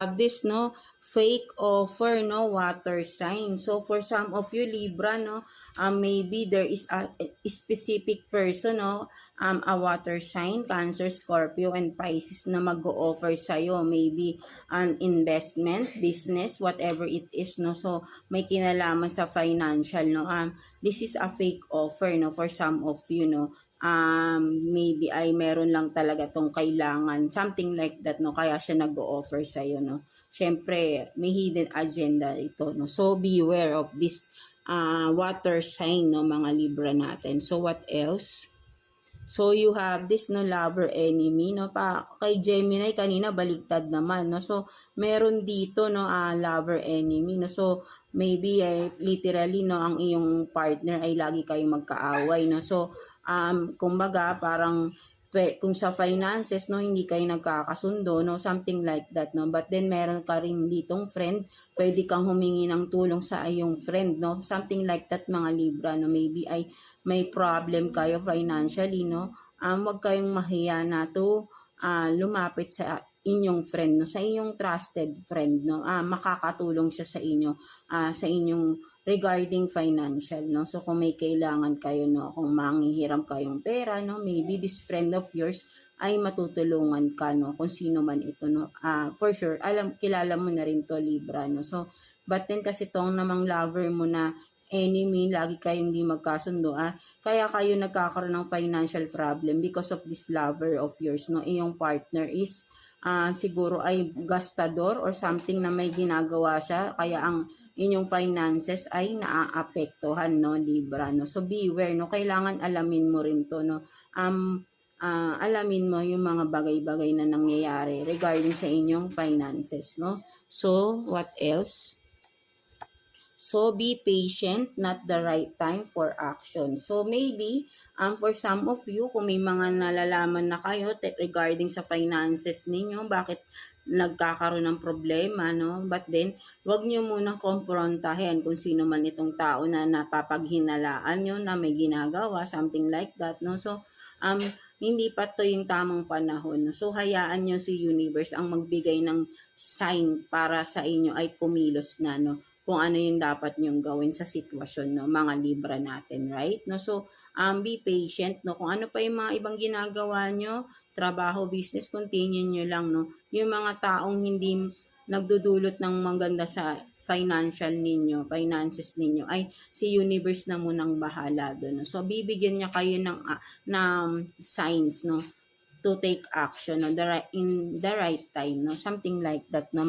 have this, no, fake offer, no, water sign. So for some of you Libra, no, maybe there is a specific person, no, a water sign, Cancer, Scorpio, and Pisces na mag-o-offer sa'yo. Maybe an investment, business, whatever it is, no. So may kinalaman sa financial, no. This is a fake offer, no, for some of you, no. Maybe ay meron lang talaga tong kailangan, something like that, no, kaya siya nag-o-offer sa iyo, no. Syempre may hidden agenda ito, no, so beware of this water sign, no, mga Libra natin. So what else? So you have this, no, lover enemy, no, pa kay Gemini kanina baligtad naman, no. So meron dito, no, lover enemy, no. So maybe literally, no, ang iyong partner ay lagi kayong magkaaway, no. So kumbaga parang kung sa finances, no, hindi kayo nagkakasundo, no, something like that, no. But then meron ka rin ditong friend, pwede kang humingi ng tulong sa iyong friend, no, something like that, mga Libra, no. Maybe ay may problem kayo financially, no. Wag kayong mahiya na to lumapit sa inyong friend, no, sa inyong trusted friend, no. Makakatulong siya sa inyo, sa inyong regarding financial, no. So kung may kailangan kayo, no, kung manghihiram kayong pera, no, maybe this friend of yours ay matutulungan ka, no, kung sino man ito, no. For sure, kilala mo na rin to, Libra, no. So but then kasi tong namang lover mo na enemy, lagi kayong hindi magkasundo, kaya kayo nagkakaroon ng financial problem because of this lover of yours, no. Iyong partner is siguro ay gastador or something na may ginagawa siya, kaya ang inyong finances ay naaapektuhan, no, Libra, no. So beware, no, kailangan alamin mo rin to, no. Alamin mo yung mga bagay-bagay na nangyayari regarding sa inyong finances, no. So what else? So be patient, not the right time for action. So maybe for some of you, kung may mga nalalaman na kayo regarding sa finances ninyo, bakit nagkakaroon ng problema, no? But then, wag niyo munang komprontahin kung sino man itong tao na napapaghinalaan nyo na may ginagawa, something like that, no? So, hindi pa to yung tamang panahon, no? So, hayaan nyo si universe ang magbigay ng sign para sa inyo ay kumilos na, no? Kung ano yung dapat nyong gawin sa sitwasyon, no, mga Libra natin, right? No, so be patient, no. Kung ano pa yung mga ibang ginagawa nyo, trabaho, business, continue nyo lang, no. Yung mga taong hindi nagdudulot ng maganda sa financial ninyo, finances ninyo, ay si universe na munang bahala doon, no. So bibigyan niya kayo ng signs, no, to take action, no, in the right time, no, something like that, no.